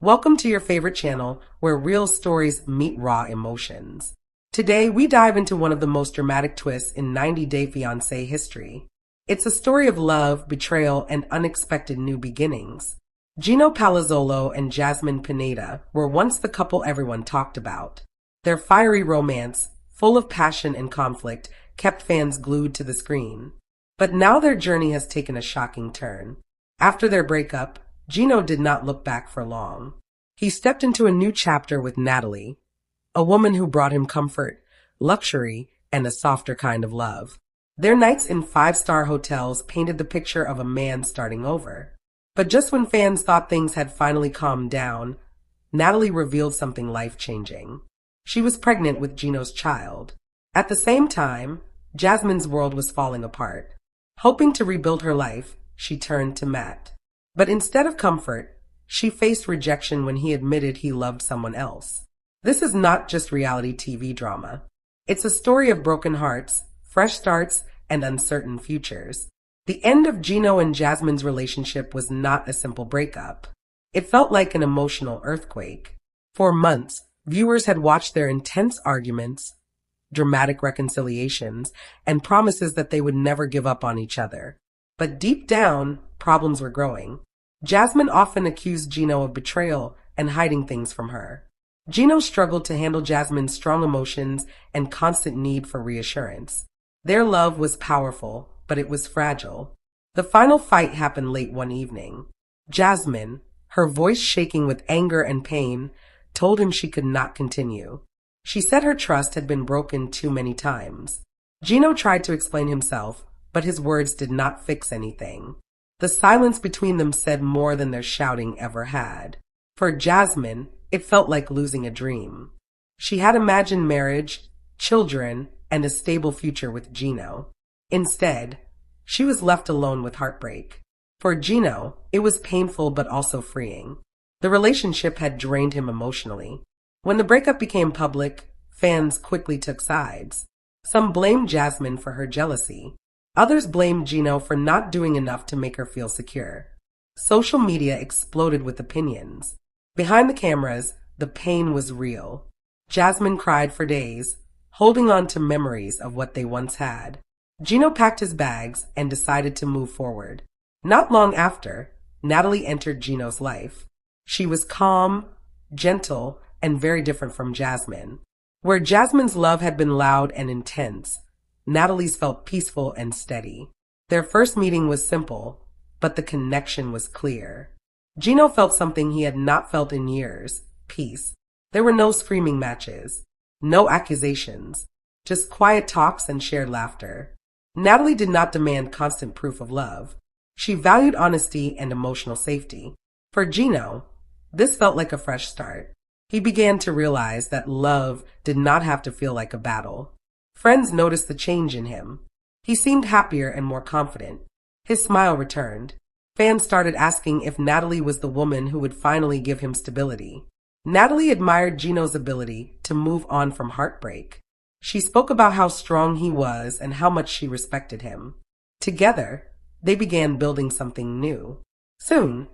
Welcome to your favorite channel where real stories meet raw emotions. Today, we dive into one of the most dramatic twists in 90 Day Fiancé history. It's a story of love, betrayal, and unexpected new beginnings. Gino Palazzolo and Jasmine Pineda were once the couple everyone talked about. Their fiery romance, full of passion and conflict, kept fans glued to the screen. But now their journey has taken a shocking turn. After their breakup, Gino did not look back for long. He stepped into a new chapter with Natalie, a woman who brought him comfort, luxury, and a softer kind of love. Their nights in five-star hotels painted the picture of a man starting over. But just when fans thought things had finally calmed down, Natalie revealed something life-changing. She was pregnant with Gino's child. At the same time, Jasmine's world was falling apart. Hoping to rebuild her life, she turned to Matt. But instead of comfort, she faced rejection when he admitted he loved someone else. This is not just reality TV drama. It's a story of broken hearts, fresh starts, and uncertain futures. The end of Gino and Jasmine's relationship was not a simple breakup. It felt like an emotional earthquake. For months, viewers had watched their intense arguments, dramatic reconciliations, and promises that they would never give up on each other. But deep down, problems were growing. Jasmine often accused Gino of betrayal and hiding things from her. Gino struggled to handle Jasmine's strong emotions and constant need for reassurance. Their love was powerful, but it was fragile. The final fight happened late one evening. Jasmine, her voice shaking with anger and pain, told him she could not continue. She said her trust had been broken too many times. Gino tried to explain himself, but his words did not fix anything. The silence between them said more than their shouting ever had. For Jasmine, it felt like losing a dream. She had imagined marriage, children, and a stable future with Gino. Instead, she was left alone with heartbreak. For Gino, it was painful but also freeing. The relationship had drained him emotionally. When the breakup became public, fans quickly took sides. Some blamed Jasmine for her jealousy. Others blamed Gino for not doing enough to make her feel secure. Social media exploded with opinions. Behind the cameras, the pain was real. Jasmine cried for days, holding on to memories of what they once had. Gino packed his bags and decided to move forward. Not long after, Natalie entered Gino's life. She was calm, gentle, and very different from Jasmine. Where Jasmine's love had been loud and intense, Natalie's felt peaceful and steady. Their first meeting was simple, but the connection was clear. Gino felt something he had not felt in years: peace. There were no screaming matches, no accusations, just quiet talks and shared laughter. Natalie did not demand constant proof of love. She valued honesty and emotional safety. For Gino, this felt like a fresh start. He began to realize that love did not have to feel like a battle. Friends noticed the change in him. He seemed happier and more confident. His smile returned. Fans started asking if Natalie was the woman who would finally give him stability. Natalie admired Gino's ability to move on from heartbreak. She spoke about how strong he was and how much she respected him. Together, they began building something new. Soon,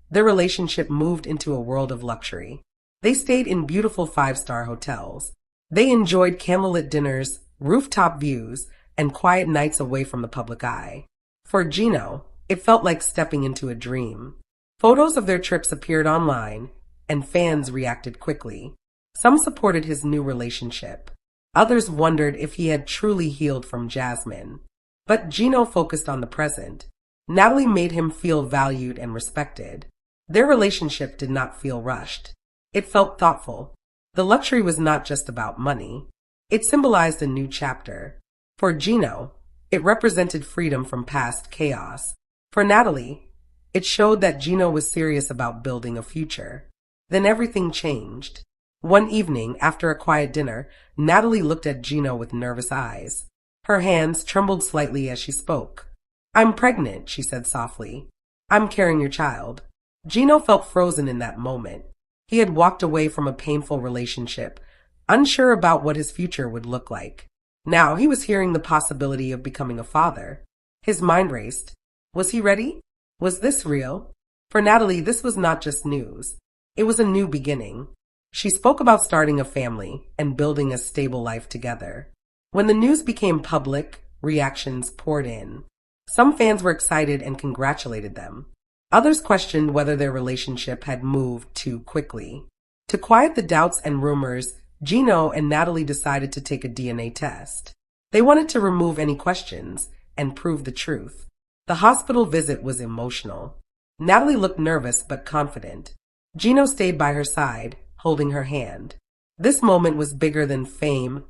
their relationship moved into a world of luxury. They stayed in beautiful five-star hotels. They enjoyed candlelit dinners, rooftop views, and quiet nights away from the public eye. For Gino, it felt like stepping into a dream. Photos of their trips appeared online, and fans reacted quickly. Some supported his new relationship. Others wondered if he had truly healed from Jasmine. But Gino focused on the present. Natalie made him feel valued and respected. Their relationship did not feel rushed. It felt thoughtful. The luxury was not just about money. It symbolized a new chapter. For Gino, it represented freedom from past chaos. For Natalie, it showed that Gino was serious about building a future. Then everything changed. One evening, after a quiet dinner, Natalie looked at Gino with nervous eyes. Her hands trembled slightly as she spoke. "I'm pregnant," she said softly. "I'm carrying your child." Gino felt frozen in that moment. He had walked away from a painful relationship, unsure about what his future would look like. Now he was hearing the possibility of becoming a father. His mind raced. Was he ready? Was this real? For Natalie, this was not just news. It was a new beginning. She spoke about starting a family and building a stable life together. When the news became public, reactions poured in. Some fans were excited and congratulated them. Others questioned whether their relationship had moved too quickly. To quiet the doubts and rumors, Gino and Natalie decided to take a DNA test. They wanted to remove any questions and prove the truth. The hospital visit was emotional. Natalie looked nervous but confident. Gino stayed by her side, holding her hand. This moment was bigger than fame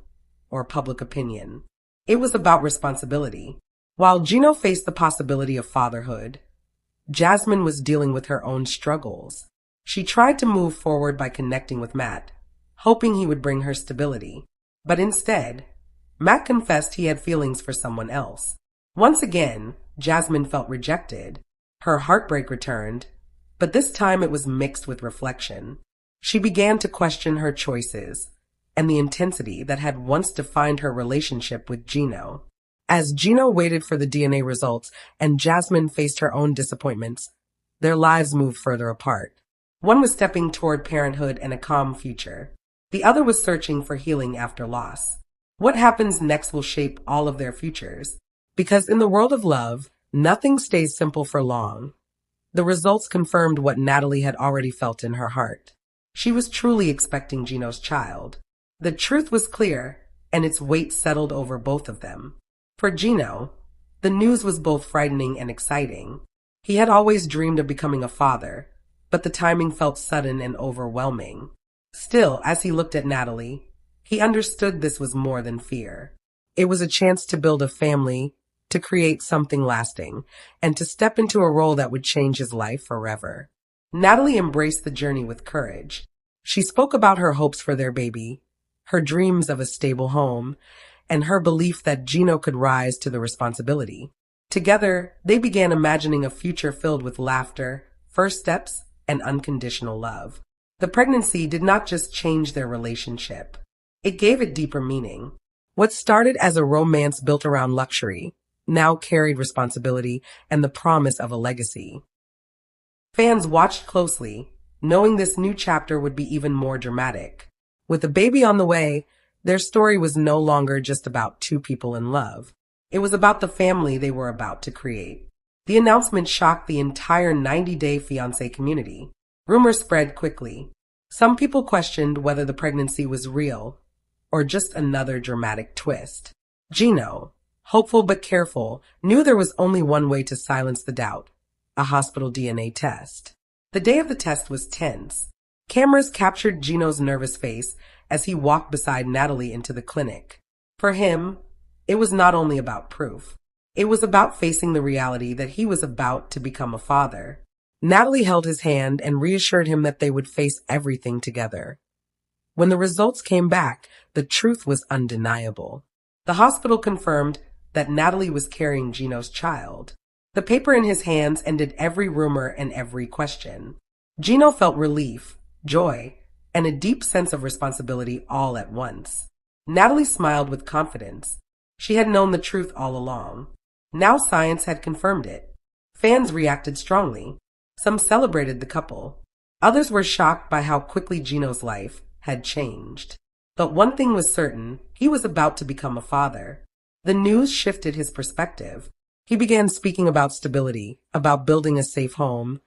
or public opinion. It was about responsibility. While Gino faced the possibility of fatherhood, Jasmine was dealing with her own struggles. She tried to move forward by connecting with Matt, hoping he would bring her stability. But instead, Matt confessed he had feelings for someone else. Once again, Jasmine felt rejected. Her heartbreak returned, but this time it was mixed with reflection. She began to question her choices and the intensity that had once defined her relationship with Gino. As Gino waited for the DNA results and Jasmine faced her own disappointments, their lives moved further apart. One was stepping toward parenthood and a calm future. The other was searching for healing after loss. What happens next will shape all of their futures. Because in the world of love, nothing stays simple for long. The results confirmed what Natalie had already felt in her heart. She was truly expecting Gino's child. The truth was clear, and its weight settled over both of them. For Gino, the news was both frightening and exciting. He had always dreamed of becoming a father, but the timing felt sudden and overwhelming. Still, as he looked at Natalie, he understood this was more than fear. It was a chance to build a family, to create something lasting, and to step into a role that would change his life forever. Natalie embraced the journey with courage. She spoke about her hopes for their baby, her dreams of a stable home, and her belief that Gino could rise to the responsibility. Together, they began imagining a future filled with laughter, first steps, and unconditional love. The pregnancy did not just change their relationship. It gave it deeper meaning. What started as a romance built around luxury now carried responsibility and the promise of a legacy. Fans watched closely, knowing this new chapter would be even more dramatic. With a baby on the way, their story was no longer just about two people in love. It was about the family they were about to create. The announcement shocked the entire 90-day Fiancé community. Rumors spread quickly. Some people questioned whether the pregnancy was real or just another dramatic twist. Gino, hopeful but careful, knew there was only one way to silence the doubt: a hospital DNA test. The day of the test was tense. Cameras captured Gino's nervous face as he walked beside Natalie into the clinic. For him, it was not only about proof. It was about facing the reality that he was about to become a father. Natalie held his hand and reassured him that they would face everything together. When the results came back, the truth was undeniable. The hospital confirmed that Natalie was carrying Gino's child. The paper in his hands ended every rumor and every question. Gino felt relief, joy, and a deep sense of responsibility all at once. Natalie smiled with confidence. She had known the truth all along. Now science had confirmed it. Fans reacted strongly. Some celebrated the couple. Others were shocked by how quickly Gino's life had changed. But one thing was certain: he was about to become a father. The news shifted his perspective. He began speaking about stability, about building a safe home,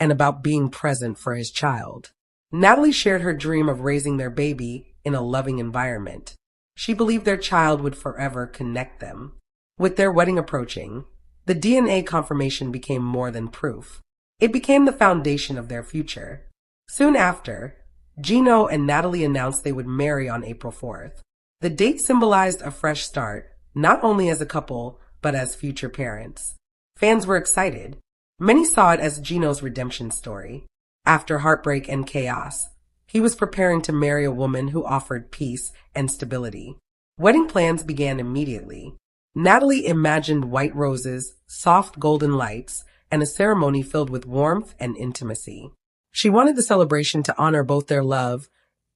and about being present for his child. Natalie shared her dream of raising their baby in a loving environment. She believed their child would forever connect them. With their wedding approaching, the DNA confirmation became more than proof. It became the foundation of their future. Soon after, Gino and Natalie announced they would marry on April 4th. The date symbolized a fresh start, not only as a couple, but as future parents. Fans were excited. Many saw it as Gino's redemption story. After heartbreak and chaos, he was preparing to marry a woman who offered peace and stability. Wedding plans began immediately. Natalie imagined white roses, soft golden lights, and a ceremony filled with warmth and intimacy. She wanted the celebration to honor both their love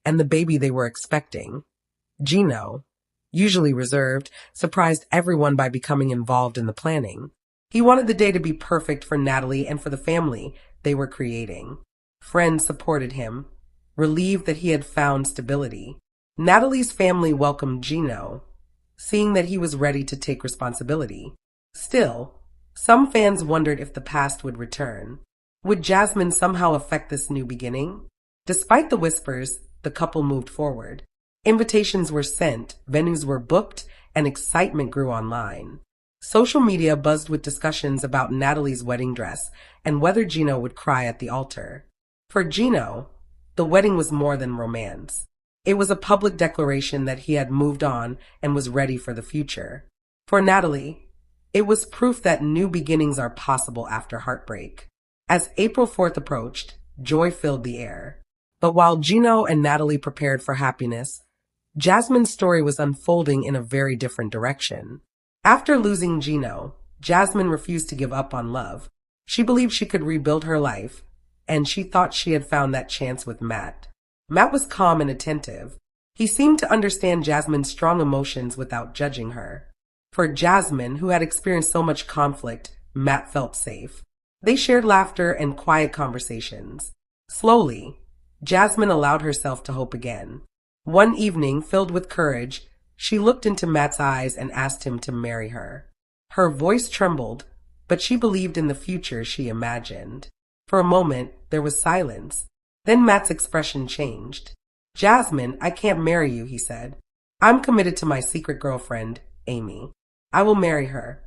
and the baby they were expecting. Gino, usually reserved, surprised everyone by becoming involved in the planning. He wanted the day to be perfect for Natalie and for the family they were creating. Friends supported him, relieved that he had found stability. Natalie's family welcomed Gino, seeing that he was ready to take responsibility. Still, some fans wondered if the past would return. Would Jasmine somehow affect this new beginning? Despite the whispers, the couple moved forward. Invitations were sent, venues were booked, and excitement grew online. Social media buzzed with discussions about Natalie's wedding dress and whether Gino would cry at the altar. For Gino, the wedding was more than romance. It was a public declaration that he had moved on and was ready for the future. For Natalie, it was proof that new beginnings are possible after heartbreak. As April 4th approached, joy filled the air. But while Gino and Natalie prepared for happiness, Jasmine's story was unfolding in a very different direction. After losing Gino, Jasmine refused to give up on love. She believed she could rebuild her life, and she thought she had found that chance with Matt. Matt was calm and attentive. He seemed to understand Jasmine's strong emotions without judging her. For Jasmine, who had experienced so much conflict, Matt felt safe. They shared laughter and quiet conversations. Slowly, Jasmine allowed herself to hope again. One evening, filled with courage, she looked into Matt's eyes and asked him to marry her. Her voice trembled, but she believed in the future she imagined. For a moment, there was silence. Then Matt's expression changed. "Jasmine, I can't marry you," he said. "I'm committed to my secret girlfriend, Amy. I will marry her."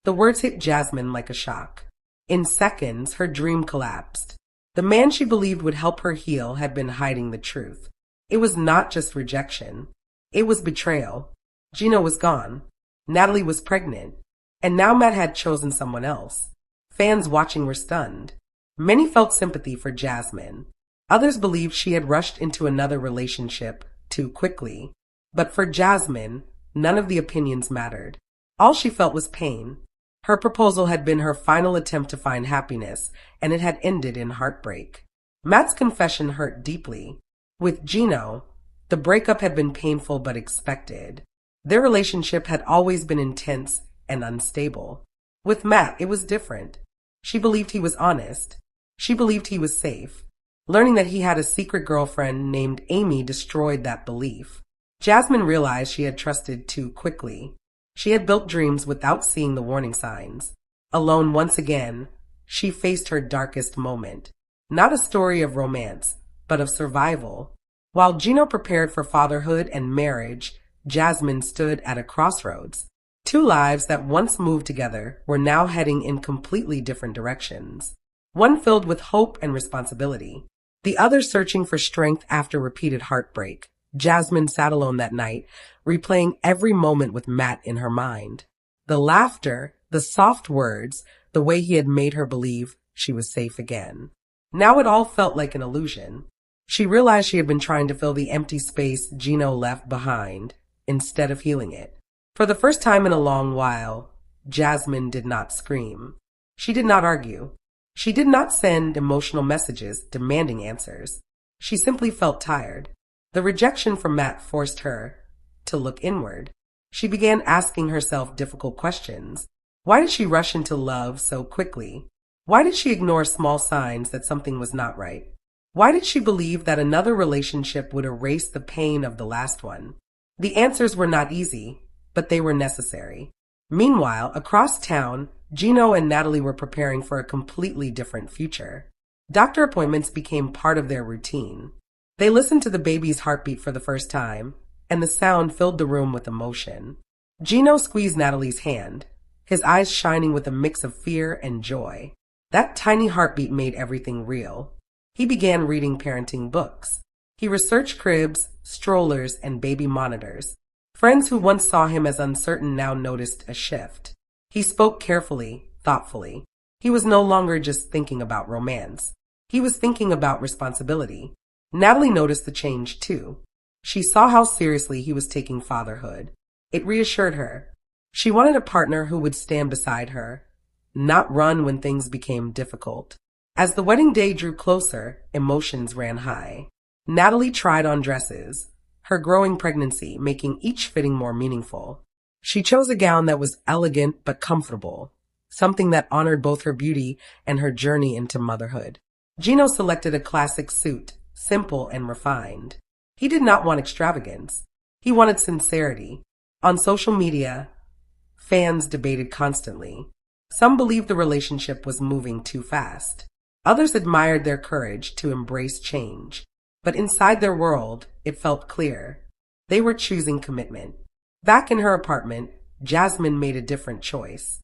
The words hit Jasmine like a shock. In seconds, her dream collapsed. The man she believed would help her heal had been hiding the truth. It was not just rejection. It was betrayal. Gino was gone. Natalie was pregnant. And now Matt had chosen someone else. Fans watching were stunned. Many felt sympathy for Jasmine. Others believed she had rushed into another relationship too quickly. But for Jasmine, none of the opinions mattered. All she felt was pain. Her proposal had been her final attempt to find happiness, and it had ended in heartbreak. Matt's confession hurt deeply. With Gino, the breakup had been painful but expected. Their relationship had always been intense and unstable. With Matt, it was different. She believed he was honest. She believed he was safe. Learning that he had a secret girlfriend named Amy destroyed that belief. Jasmine realized she had trusted too quickly. She had built dreams without seeing the warning signs. Alone once again, she faced her darkest moment. Not a story of romance, but of survival. While Gino prepared for fatherhood and marriage, Jasmine stood at a crossroads. Two lives that once moved together were now heading in completely different directions. One filled with hope and responsibility, the other searching for strength after repeated heartbreak. Jasmine sat alone that night, replaying every moment with Matt in her mind. The laughter, the soft words, the way he had made her believe she was safe again. Now it all felt like an illusion. She realized she had been trying to fill the empty space Gino left behind, instead of healing it. For the first time in a long while, Jasmine did not scream. She did not argue. She did not send emotional messages demanding answers. She simply felt tired. The rejection from Matt forced her to look inward. She began asking herself difficult questions. Why did she rush into love so quickly? Why did she ignore small signs that something was not right? Why did she believe that another relationship would erase the pain of the last one? The answers were not easy, but they were necessary. Meanwhile, across town, Gino and Natalie were preparing for a completely different future. Doctor appointments became part of their routine. They listened to the baby's heartbeat for the first time, and the sound filled the room with emotion. Gino squeezed Natalie's hand, his eyes shining with a mix of fear and joy. That tiny heartbeat made everything real. He began reading parenting books. He researched cribs, strollers, and baby monitors. Friends who once saw him as uncertain now noticed a shift. He spoke carefully, thoughtfully. He was no longer just thinking about romance. He was thinking about responsibility. Natalie noticed the change too. She saw how seriously he was taking fatherhood. It reassured her. She wanted a partner who would stand beside her, not run when things became difficult. As the wedding day drew closer, emotions ran high. Natalie tried on dresses, her growing pregnancy making each fitting more meaningful. She chose a gown that was elegant but comfortable, something that honored both her beauty and her journey into motherhood. Gino selected a classic suit, simple and refined. He did not want extravagance. He wanted sincerity. On social media, fans debated constantly. Some believed the relationship was moving too fast. Others admired their courage to embrace change. But inside their world, it felt clear. They were choosing commitment. Back in her apartment, Jasmine made a different choice.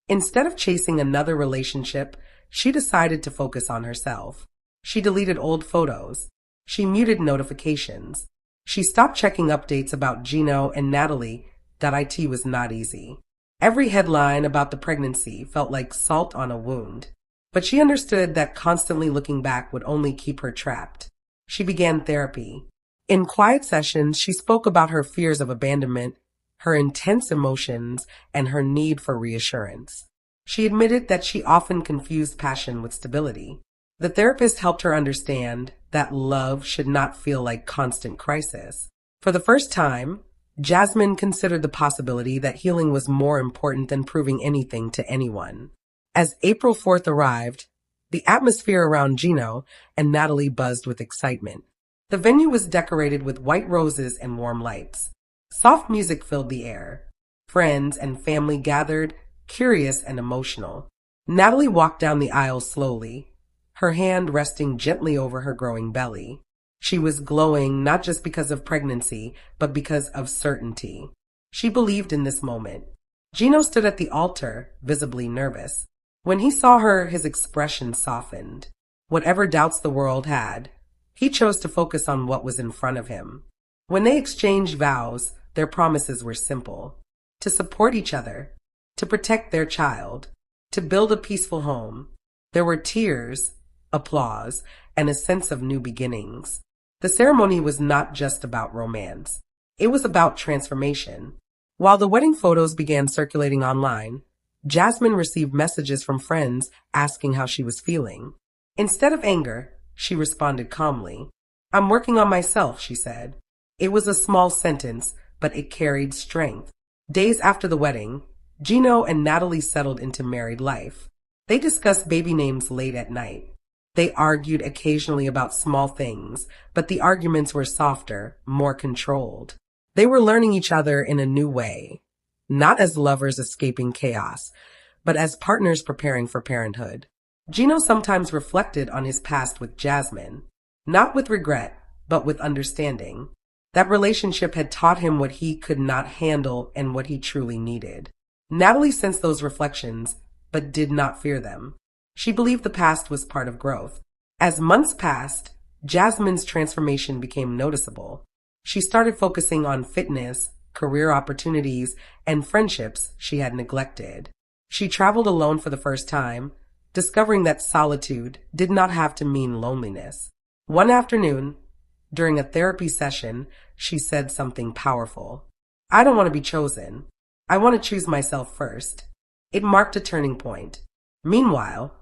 Instead of chasing another relationship, she decided to focus on herself. She deleted old photos. She muted notifications. She stopped checking updates about Gino and Natalie. It was not easy. Every headline about the pregnancy felt like salt on a wound. But she understood that constantly looking back would only keep her trapped. She began therapy. In quiet sessions, she spoke about her fears of abandonment, her intense emotions, and her need for reassurance. She admitted that she often confused passion with stability. The therapist helped her understand that love should not feel like constant crisis. For the first time, Jasmine considered the possibility that healing was more important than proving anything to anyone. As April 4th arrived, the atmosphere around Gino and Natalie buzzed with excitement. The venue was decorated with white roses and warm lights. Soft music filled the air. Friends and family gathered, curious and emotional. Natalie walked down the aisle slowly, her hand resting gently over her growing belly. She was glowing not just because of pregnancy, but because of certainty. She believed in this moment. Gino stood at the altar, visibly nervous. When he saw her, his expression softened. Whatever doubts the world had, he chose to focus on what was in front of him. When they exchanged vows, their promises were simple. To support each other, to protect their child, to build a peaceful home. There were tears, applause, and a sense of new beginnings. The ceremony was not just about romance. It was about transformation. While the wedding photos began circulating online, Jasmine received messages from friends asking how she was feeling. Instead of anger, she responded calmly. "I'm working on myself," she said. It was a small sentence, but it carried strength. Days after the wedding, Gino and Natalie settled into married life. They discussed baby names late at night. They argued occasionally about small things, but the arguments were softer, more controlled. They were learning each other in a new way, not as lovers escaping chaos, but as partners preparing for parenthood. Gino sometimes reflected on his past with Jasmine, not with regret, but with understanding. That relationship had taught him what he could not handle and what he truly needed. Natalie sensed those reflections, but did not fear them. She believed the past was part of growth. As months passed, Jasmine's transformation became noticeable. She started focusing on fitness, career opportunities, and friendships she had neglected. She traveled alone for the first time, discovering that solitude did not have to mean loneliness. One afternoon, during a therapy session, she said something powerful. "I don't want to be chosen. I want to choose myself first." It marked a turning point. Meanwhile,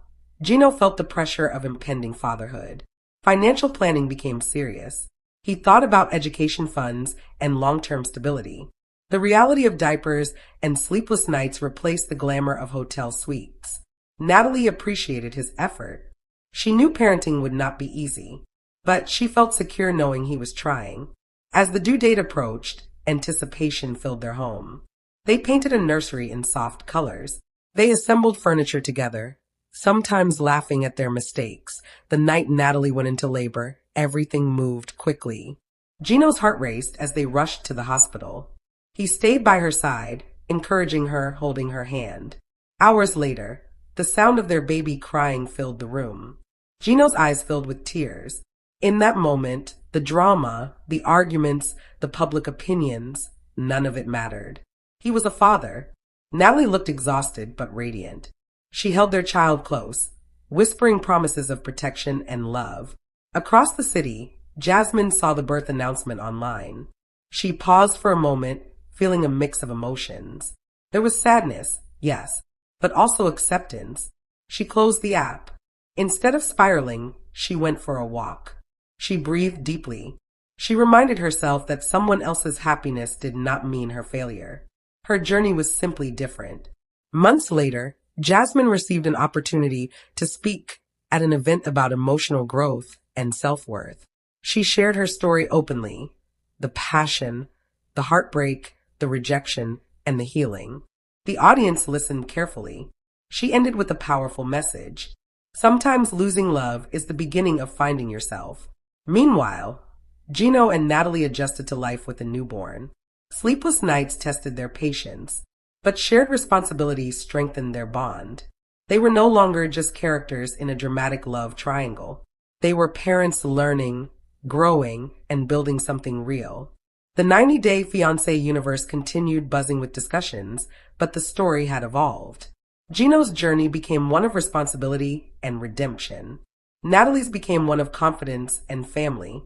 Gino felt the pressure of impending fatherhood. Financial planning became serious. He thought about education funds and long-term stability. The reality of diapers and sleepless nights replaced the glamour of hotel suites. Natalie appreciated his effort. She knew parenting would not be easy, but she felt secure knowing he was trying. As the due date approached, anticipation filled their home. They painted a nursery in soft colors. They assembled furniture together, sometimes laughing at their mistakes. The night Natalie went into labor, everything moved quickly. Gino's heart raced as they rushed to the hospital. He stayed by her side, encouraging her, holding her hand. Hours later, the sound of their baby crying filled the room. Gino's eyes filled with tears. In that moment, the drama, the arguments, the public opinions, none of it mattered. He was a father. Natalie looked exhausted but radiant. She held their child close, whispering promises of protection and love. Across the city, Jasmine saw the birth announcement online. She paused for a moment, feeling a mix of emotions. There was sadness, yes, but also acceptance. She closed the app. Instead of spiraling, she went for a walk. She breathed deeply. She reminded herself that someone else's happiness did not mean her failure. Her journey was simply different. Months later, Jasmine received an opportunity to speak at an event about emotional growth and self-worth. She shared her story openly, the passion, the heartbreak, the rejection, and the healing. The audience listened carefully. She ended with a powerful message. Sometimes losing love is the beginning of finding yourself. Meanwhile, Gino and Natalie adjusted to life with a newborn. Sleepless nights tested their patience, but shared responsibility strengthened their bond. They were no longer just characters in a dramatic love triangle. They were parents learning, growing, and building something real. The 90-Day Fiancé universe continued buzzing with discussions, but the story had evolved. Gino's journey became one of responsibility and redemption. Natalie's became one of confidence and family.